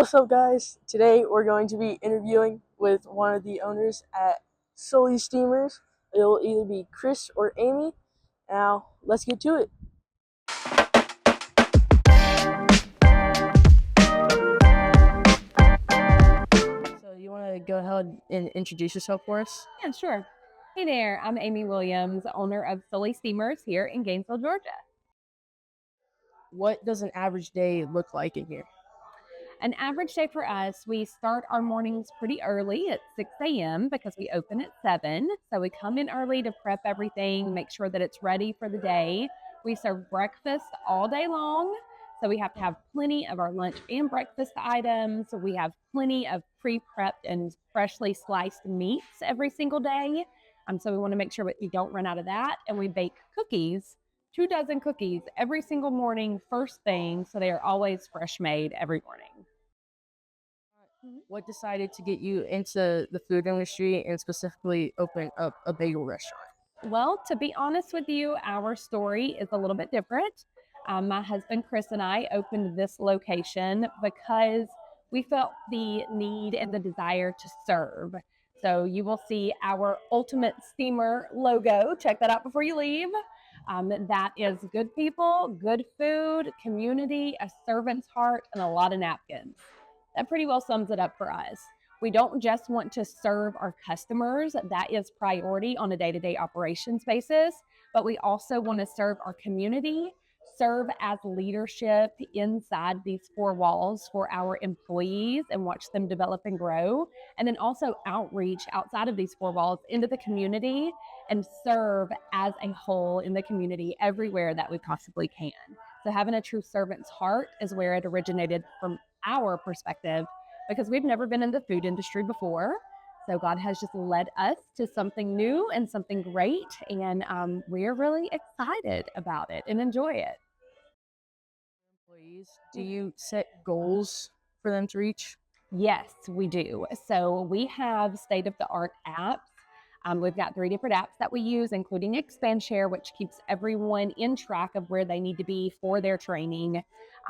What's up, guys? Today we're going to be interviewing with one of the owners at Sully Steamers. It will either be Chris or Amy. Now, let's get to it. So, you want to go ahead and introduce yourself for us? Yeah, sure. Hey there, I'm Amy Williams, owner of Sully Steamers here in Gainesville, Georgia. What does an average day look like in here? An average day for us, we start our mornings pretty early at 6 a.m. because we open at 7. So we come in early to prep everything, make sure that it's ready for the day. We serve breakfast all day long. So we have to have plenty of our lunch and breakfast items. We have plenty of pre-prepped and freshly sliced meats every single day. So we want to make sure that we don't run out of that. And we bake cookies, 2 dozen cookies every single morning, first thing. So they are always fresh made every morning. What decided to get you into the food industry and specifically open up a bagel restaurant? Well, to be honest with you, our story is a little bit different. My husband Chris and I opened this location because we felt the need and the desire to serve. So you will see our Ultimate Steamer logo. Check that out before you leave. That is good people, good food, community, a servant's heart, and a lot of napkins. That pretty well sums it up for us. We don't just want to serve our customers, that is priority on a day to day operations basis, but we also want to serve our community, serve as leadership inside these four walls for our employees and watch them develop and grow. And then also outreach outside of these four walls into the community and serve as a whole in the community everywhere that we possibly can. So, having a true servant's heart is where it originated from our perspective because we've never been in the food industry before. So God has just led us to something new and something great. And we're really excited about it and enjoy it. Employees, do you set goals for them to reach? Yes, we do. So we have state of the art apps. We've got 3 different apps that we use, including Expand Share, which keeps everyone in track of where they need to be for their training.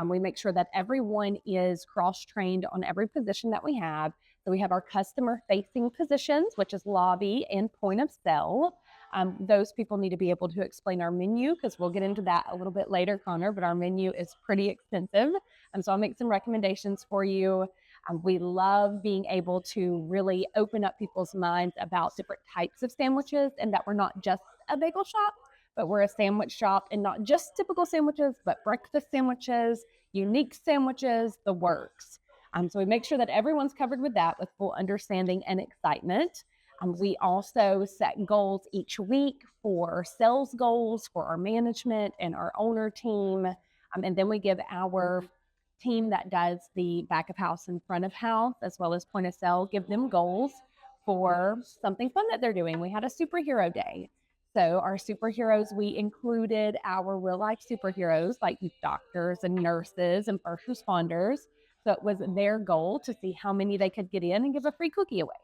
We make sure that everyone is cross trained on every position that we have. So we have our customer facing positions, which is lobby and point of sale. Those people need to be able to explain our menu because we'll get into that a little bit later, Connor, but our menu is pretty extensive. So I'll make some recommendations for you. We love being able to really open up people's minds about different types of sandwiches and that we're not just a bagel shop, but we're a sandwich shop and not just typical sandwiches, but breakfast sandwiches, unique sandwiches, the works. So we make sure that everyone's covered with that with full understanding and excitement. We also set goals each week for sales goals for our management and our owner team. And then we give our team that does the back of house and front of house, as well as point of sale, give them goals for something fun that they're doing. We had a superhero day. So our superheroes, we included our real life superheroes like doctors and nurses and first responders. So it was their goal to see how many they could get in and give a free cookie away.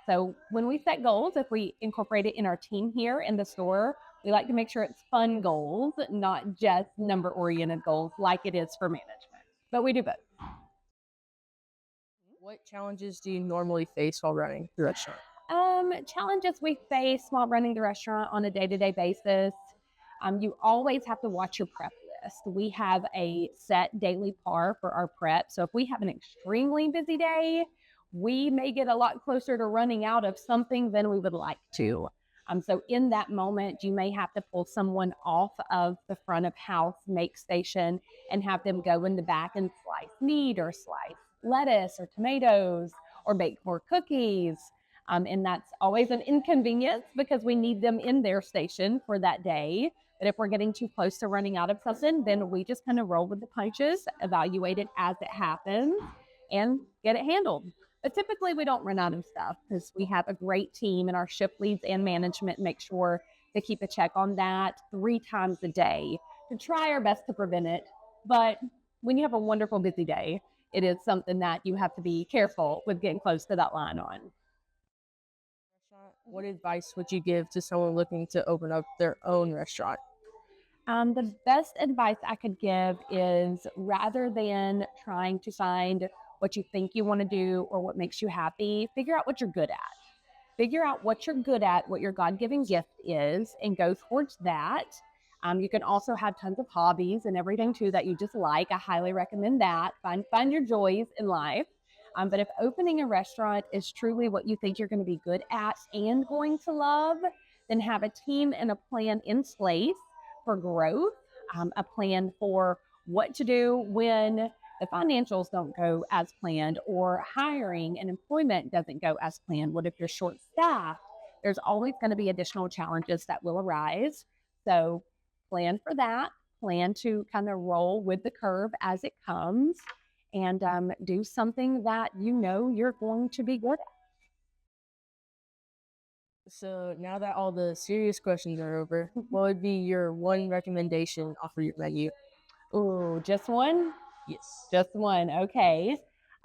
So when we set goals, if we incorporate it in our team here in the store, we like to make sure it's fun goals, not just number oriented goals like it is for management. But we do both. What challenges do you normally face while running the restaurant? Challenges we face while running the restaurant on a day-to-day basis. You always have to watch your prep list. We have a set daily par for our prep. So if we have an extremely busy day, we may get a lot closer to running out of something than we would like to. So in that moment, you may have to pull someone off of the front of house make station and have them go in the back and slice meat or slice lettuce or tomatoes or bake more cookies. And that's always an inconvenience because we need them in their station for that day. But if we're getting too close to running out of something, then we just kind of roll with the punches, evaluate it as it happens, and get it handled. But typically, we don't run out of stuff because we have a great team, and our shift leads and management make sure to keep a check on that 3 times a day to try our best to prevent it. But when you have a wonderful, busy day, it is something that you have to be careful with getting close to that line on. What advice would you give to someone looking to open up their own restaurant? The best advice I could give is rather than trying to find what you think you want to do, or what makes you happy. Figure out what you're good at. Figure out what you're good at, what your God-given gift is, and go towards that. You can also have tons of hobbies and everything too that you just like. I highly recommend that. Find your joys in life. But if opening a restaurant is truly what you think you're going to be good at and going to love, then have a team and a plan in place for growth, a plan for what to do when the financials don't go as planned, or hiring and employment doesn't go as planned. What if you're short staffed? There's always going to be additional challenges that will arise. So plan for that, plan to kind of roll with the curve as it comes, and do something that you know you're going to be good at. So now that all the serious questions are over, what would be your one recommendation off of your menu? Ooh, just one? Yes. Just one. Okay.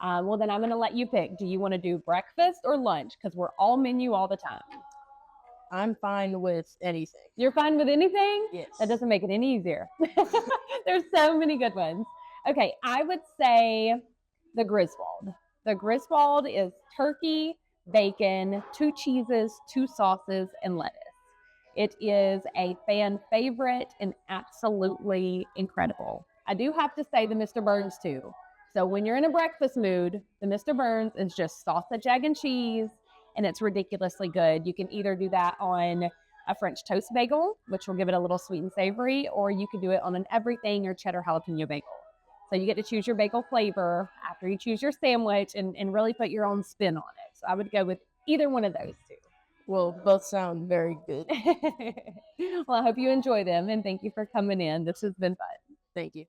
Well, then I'm going to let you pick. Do you want to do breakfast or lunch? Because we're all menu all the time. I'm fine with anything. You're fine with anything? Yes. That doesn't make it any easier. There's so many good ones. Okay, I would say the Griswold. The Griswold is turkey, bacon, 2 cheeses, 2 sauces, and lettuce. It is a fan favorite and absolutely incredible. I do have to say the Mr. Burns too. So when you're in a breakfast mood, the Mr. Burns is just sausage, egg, and cheese, and it's ridiculously good. You can either do that on a French toast bagel, which will give it a little sweet and savory, or you can do it on an everything or cheddar jalapeno bagel. So you get to choose your bagel flavor after you choose your sandwich and really put your own spin on it. So I would go with either one of those two. Well, both sound very good. Well, I hope you enjoy them, and thank you for coming in. This has been fun. Thank you.